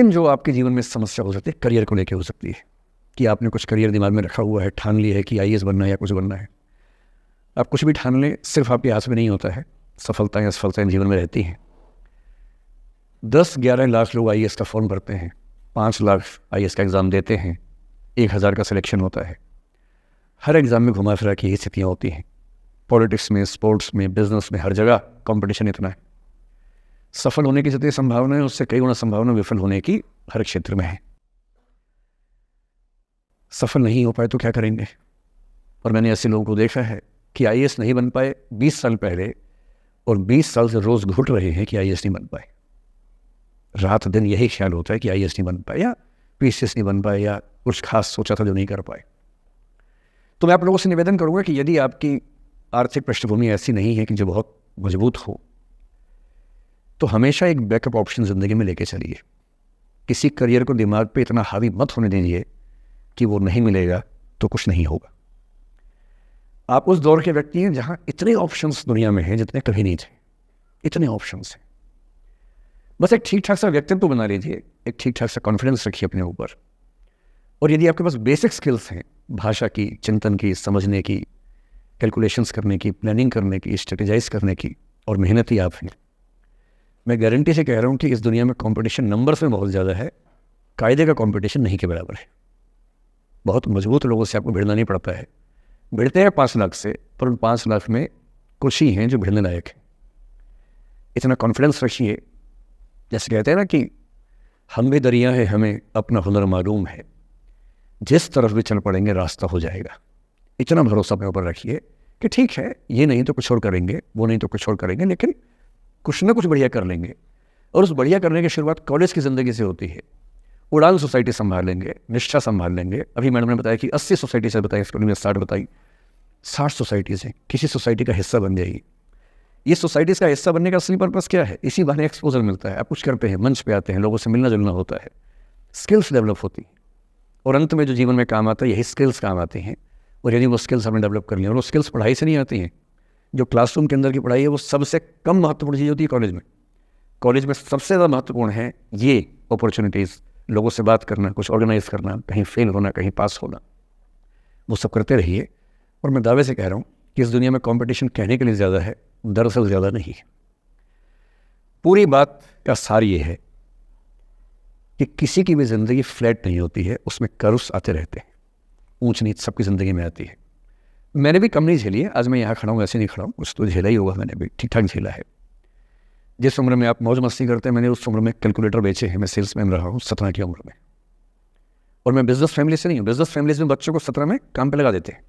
अंतिम जो आपके जीवन में समस्या हो सकती है करियर को लेकर हो सकती है कि आपने कुछ करियर दिमाग में रखा हुआ है, ठान लिया है कि आईएएस बनना है या कुछ बनना है। आप कुछ भी ठान लें, सिर्फ आपके हाथ में नहीं होता है। सफलताएं असफलताएं जीवन में रहती हैं। 10-11 लाख लोग आईएएस का फॉर्म भरते हैं, 5 लाख आईएएस का एग्ज़ाम देते हैं, 1000 का सिलेक्शन होता है। हर एग्ज़ाम में घुमा फिरा की यही स्थितियाँ होती हैं। पॉलिटिक्स में, स्पोर्ट्स में, बिजनेस में, हर जगह कंपटीशन इतना है। सफल होने की जितनी संभावना है उससे कई गुना संभावना विफल होने की हर क्षेत्र में है। सफल नहीं हो पाए तो क्या करेंगे? और मैंने ऐसे लोगों को देखा है कि आईएएस नहीं बन पाए 20 साल पहले, और 20 साल से रोज़ घुट रहे हैं कि आईएएस नहीं बन पाए। रात दिन यही ख्याल होता है कि आईएएस नहीं बन पाए, या पीसीएस नहीं बन पाए, या कुछ खास सोचा था जो नहीं कर पाए। तो मैं आप लोगों से निवेदन करूंगा कि यदि आपकी आर्थिक पृष्ठभूमि ऐसी नहीं है कि जो बहुत मजबूत हो, तो हमेशा एक बैकअप ऑप्शन ज़िंदगी में लेके चलिए। किसी करियर को दिमाग पे इतना हावी मत होने दीजिए कि वो नहीं मिलेगा तो कुछ नहीं होगा। आप उस दौर के व्यक्ति हैं जहां इतने ऑप्शंस दुनिया में हैं जितने कभी नहीं थे। इतने ऑप्शंस हैं। बस एक ठीक ठाक सा व्यक्तित्व बना लीजिए, एक ठीक ठाक सा कॉन्फिडेंस रखिए अपने ऊपर। और यदि आपके पास बेसिक स्किल्स हैं, भाषा की, चिंतन की, समझने की, कैलकुलेशंस करने की, प्लानिंग करने की, स्ट्रेटेजाइज करने की, और मेहनती आप हैं, मैं गारंटी से कह रहा हूँ कि इस दुनिया में कंपटीशन नंबर्स में बहुत ज़्यादा है, कायदे का कंपटीशन नहीं के बराबर है। बहुत मजबूत लोगों से आपको भिड़ना नहीं पड़ता है। भिड़ते हैं 5 लाख से, पर उन 5 लाख में कुछ ही हैं जो भिड़ने लायक हैं। इतना कॉन्फिडेंस रखिए। जैसे कहते हैं ना कि हम भी दरिया है, हमें अपना हुनर मालूम है, जिस तरफ भी चल पड़ेंगे रास्ता हो जाएगा। इतना भरोसा अपने ऊपर रखिए कि ठीक है, ये नहीं तो कुछ और करेंगे, वो नहीं तो कुछ और करेंगे, लेकिन कुछ ना कुछ बढ़िया कर लेंगे। और उस बढ़िया करने की शुरुआत कॉलेज की ज़िंदगी से होती है। उड़ान सोसाइटी संभाल लेंगे, निष्ठा संभाल लेंगे। अभी मैडम ने बताया कि 80 सोसाइटी से बताई, स्कूल में 60 बताई। 60 सोसाइटीज़ हैं, किसी सोसाइटी का हिस्सा बन जाइए। ये सोसाइटीज़ का हिस्सा बनने का असली पर्पस क्या है? इसी बहाने एक्सपोजर मिलता है, आप कुछ करते हैं, मंच पे आते हैं, लोगों से मिलना जुलना होता है, स्किल्स डेवलप होती हैं, और अंत में जो जीवन में काम आता है यही स्किल्स काम आते हैं। और यदि वो स्किल्स हमने डेवलप कर लिया, और वो स्किल्स पढ़ाई से नहीं आती हैं। जो क्लासरूम के अंदर की पढ़ाई है वो सबसे कम महत्वपूर्ण चीज़ होती है कॉलेज में। कॉलेज में सबसे ज़्यादा महत्वपूर्ण है ये अपॉर्चुनिटीज़, लोगों से बात करना, कुछ ऑर्गेनाइज करना, कहीं फेल होना, कहीं पास होना, वो सब करते रहिए। और मैं दावे से कह रहा हूँ कि इस दुनिया में कंपटीशन कहने के लिए ज़्यादा है, दरअसल ज़्यादा नहीं है। पूरी बात का सार ये है कि किसी की भी ज़िंदगी फ्लैट नहीं होती है, उसमें कर्व्स आते रहते हैं, ऊंच नीच सबकी ज़िंदगी में आती है। मैंने भी कम नहीं झेली है। आज मैं यहाँ खड़ा हूँ, ऐसे नहीं खड़ा हूँ, कुछ तो झेला ही होगा, मैंने भी ठीक ठाक झेला है। जिस उम्र में आप मौज मस्ती करते हैं, मैंने उस उम्र में कैलकुलेटर बेचे हैं। मैं सेल्समैन रहा हूँ 17 की उम्र में, और मैं बिजनेस फैमिली से नहीं हूँ। बिजनेस फैमिलीज में बच्चों को 17 में काम पे लगा देते हैं।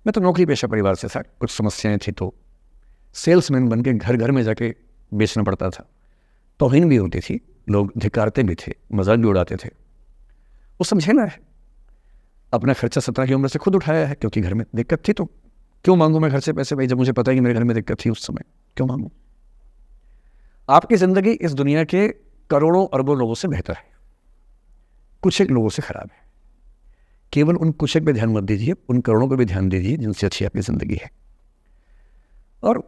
मैं तो नौकरी पेशा परिवार से था, कुछ समस्याएं थी तो सेल्समैन बन के घर घर में जाके बेचना पड़ता था। तौहीन भी होती थी, लोग धिक्कारते भी थे, मजाक भी उड़ाते थे। वो समझे ना है, अपना खर्चा 17 की उम्र से खुद उठाया है, क्योंकि घर में दिक्कत थी। तो क्यों मांगू मैं घर से पैसे भाई, जब मुझे पता है कि मेरे घर में दिक्कत थी उस समय, क्यों मांगू? आपकी ज़िंदगी इस दुनिया के करोड़ों अरबों लोगों से बेहतर है, कुछ एक लोगों से खराब है। केवल उन कुछ एक पे ध्यान मत दीजिए, उन करोड़ों पे भी ध्यान दीजिए जिनसे अच्छी आपकी ज़िंदगी है। और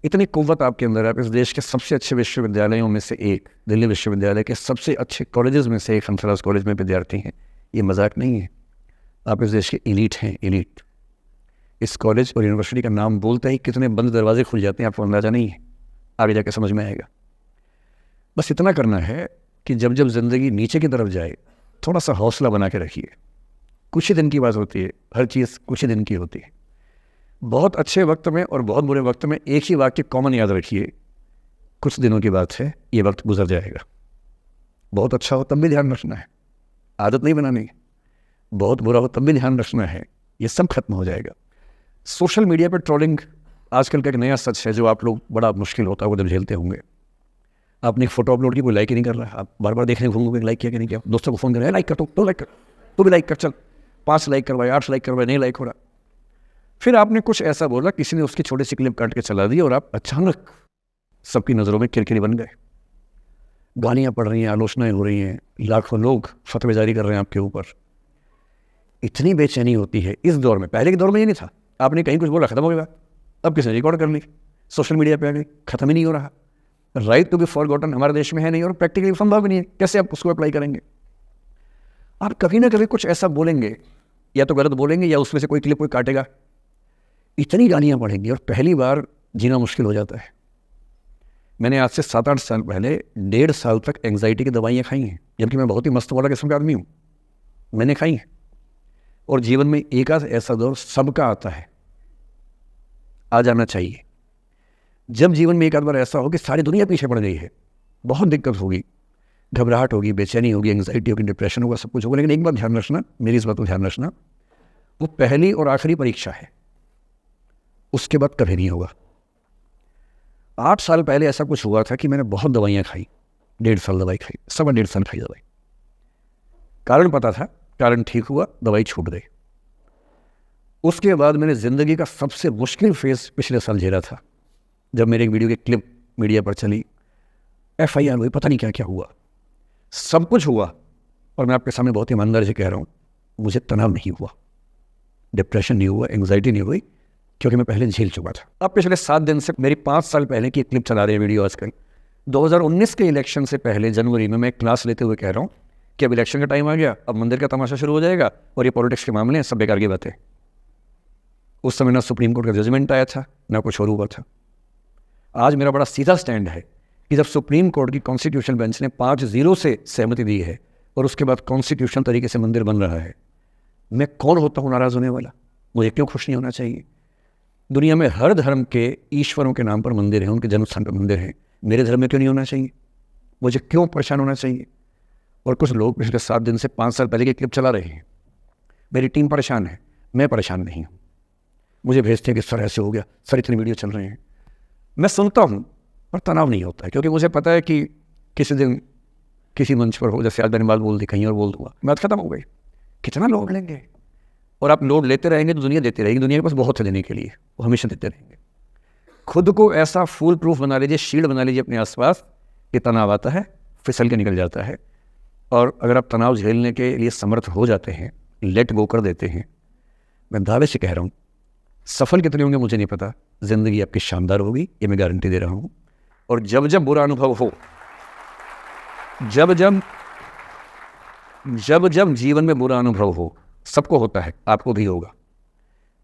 इतनी कुव्वत आपके अंदर है। आप इस देश के सबसे अच्छे विश्वविद्यालयों में से एक, दिल्ली विश्वविद्यालय के सबसे अच्छे कॉलेजेस में से एक हंसराज कॉलेज में विद्यार्थी हैं। ये मजाक नहीं है। आप इस देश के एलीट हैं, एलीट। इस कॉलेज और यूनिवर्सिटी का नाम बोलते ही कितने बंद दरवाजे खुल जाते हैं, आपको अंदाजा नहीं है। आगे जाके समझ में आएगा। बस इतना करना है कि जब जब ज़िंदगी नीचे की तरफ जाए, थोड़ा सा हौसला बना के रखिए। कुछ ही दिन की बात होती है, हर चीज़ कुछ ही दिन की होती है। बहुत अच्छे वक्त में और बहुत बुरे वक्त में एक ही वाक्य कॉमन याद रखिए, कुछ दिनों की बात है, ये वक्त गुजर जाएगा। बहुत अच्छा हो तब भी ध्यान रखना है, आदत नहीं बनानी है। बहुत बुरा हो तब भी ध्यान रखना है, ये सब खत्म हो जाएगा। सोशल मीडिया पर ट्रोलिंग आजकल का एक नया सच है, जो आप लोग बड़ा मुश्किल होता है वो जब झेलते होंगे। आपने एक फोटो अपलोड की, कोई लाइक ही नहीं कर रहा, आप बार बार देखने घूमोगे लाइक किया कि नहीं किया। दोस्तों को फोन कर रहे हैं, लाइक कर, तो लाइक कर, तो भी लाइक कर, चल 5 लाइक करवाए, 8 लाइक करवाए, नहीं लाइक हो रहा। फिर आपने कुछ ऐसा बोला, किसी ने उसकी छोटी सी क्लिप काट के चला दी, और आप अचानक सबकी नज़रों में किरकिरी बन गए। गालियाँ पड़ रही हैं, आलोचनाएं हो रही हैं, लाखों लोग फतवे जारी कर रहे हैं आपके ऊपर। इतनी बेचैनी होती है इस दौर में। पहले के दौर में ये नहीं था, आपने कहीं कुछ बोला खत्म हो गया। अब किसने रिकॉर्ड कर ली, सोशल मीडिया पे आ गई, खत्म ही नहीं हो रहा। राइट टू बी फॉरगॉटन हमारे देश में है नहीं और प्रैक्टिकली संभव भी नहीं है। कैसे आप उसको अप्लाई करेंगे? आप कभी ना कभी कुछ ऐसा बोलेंगे, या तो गलत बोलेंगे या उसमें से कोई क्लिप कोई काटेगा, इतनी गालियाँ पड़ेंगी और पहली बार जीना मुश्किल हो जाता है। मैंने आज से 7-8 साल पहले 1.5 साल तक एंग्जाइटी की दवाइयाँ खाई हैं, जबकि मैं बहुत ही मस्त वाला किस्म का आदमी हूँ, मैंने खाई हैं। और जीवन में एक आध ऐसा दौर सबका आता है, आ जाना चाहिए। जब जीवन में एक आध बार ऐसा हो कि सारी दुनिया पीछे पड़ गई है, बहुत दिक्कत होगी, घबराहट होगी, बेचैनी होगी, एंग्जाइटी होगी, डिप्रेशन होगा, सब कुछ होगा, लेकिन एक बात ध्यान रखना, मेरी इस बात को ध्यान रखना, वो पहली और आखिरी परीक्षा है, उसके बाद कभी नहीं होगा। 8 साल पहले ऐसा कुछ हुआ था कि मैंने बहुत दवाइयाँ खाई, 1.5 साल दवाई खाई, 1.5 साल खाई दवाई। कारण पता था, कारण ठीक हुआ, दवाई छूट गई। उसके बाद मैंने ज़िंदगी का सबसे मुश्किल फेज़ पिछले साल झेला था, जब मेरे एक वीडियो की क्लिप मीडिया पर चली, FIR हुई, पता नहीं क्या क्या हुआ, सब कुछ हुआ। और मैं आपके सामने बहुत ईमानदारी से कह रहा हूँ, मुझे तनाव नहीं हुआ, डिप्रेशन नहीं हुआ, एंग्जाइटी नहीं हुई, क्योंकि मैं पहले झेल चुका था। अब पिछले 7 दिन से मेरी 5 साल पहले की एक क्लिप चला रही है वीडियो आजकल। 2019 के इलेक्शन से पहले जनवरी में मैं क्लास लेते हुए कह रहा हूँ कि अब इलेक्शन का टाइम आ गया, अब मंदिर का तमाशा शुरू हो जाएगा और ये पॉलिटिक्स के मामले हैं, सब बेकार की बातें। उस समय ना सुप्रीम कोर्ट का जजमेंट आया था, ना कुछ और हुआ था। आज मेरा बड़ा सीधा स्टैंड है कि जब सुप्रीम कोर्ट की कॉन्स्टिट्यूशन बेंच ने 5-0 से सहमति दी है और उसके बाद कॉन्स्टिट्यूशन तरीके से मंदिर बन रहा है, मैं कौन होता हूँ नाराज़ होने वाला? मुझे क्यों खुश नहीं होना चाहिए? दुनिया में हर धर्म के ईश्वरों के नाम पर मंदिर हैं, उनके जन्म स्थान पर मंदिर हैं, मेरे धर्म में क्यों नहीं होना चाहिए? मुझे क्यों परेशान होना चाहिए? और कुछ लोग पिछले 7 दिन से 5 साल पहले की क्लिप चला रहे हैं। मेरी टीम परेशान है, मैं परेशान नहीं हूँ। मुझे भेजते हैं कि सर ऐसे हो गया, सर इतने वीडियो चल रहे हैं। मैं सुनता हूँ पर तनाव नहीं होता है, क्योंकि मुझे पता है कि किसी दिन किसी मंच पर हो, जैसे आज मैंने बात बोल दी, कहीं और बोल दूंगा, बात खत्म हो गई। कितना लोड लेंगे? और आप लोड लेते रहेंगे तो दुनिया देती रहेगी। दुनिया के पास बहुत है देने के लिए, वो हमेशा देते रहेंगे। खुद को ऐसा फूल प्रूफ बना लीजिए, शील्ड बना लीजिए अपने आसपास कि तनाव आता है फिसल के निकल जाता है। और अगर आप तनाव झेलने के लिए समर्थ हो जाते हैं, लेट गो कर देते हैं, मैं दावे से कह रहा हूँ, सफल कितने होंगे मुझे नहीं पता, ज़िंदगी आपकी शानदार होगी, ये मैं गारंटी दे रहा हूँ। और जब जब बुरा अनुभव हो, जब जब जीवन में बुरा अनुभव हो, सबको होता है, आपको भी होगा,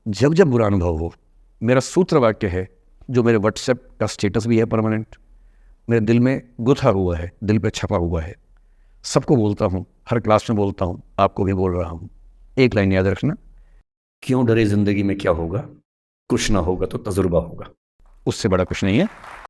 जब जब बुरा अनुभव हो, मेरा सूत्र वाक्य है, जो मेरे व्हाट्सएप का स्टेटस भी है परमानेंट, मेरे दिल में गुथा हुआ है, दिल पे छपा हुआ है, सबको बोलता हूँ, हर क्लास में बोलता हूँ, आपको भी बोल रहा हूँ। एक लाइन याद रखना, क्यों डरे जिंदगी में क्या होगा, कुछ ना होगा तो तजुर्बा होगा, उससे बड़ा कुछ नहीं है।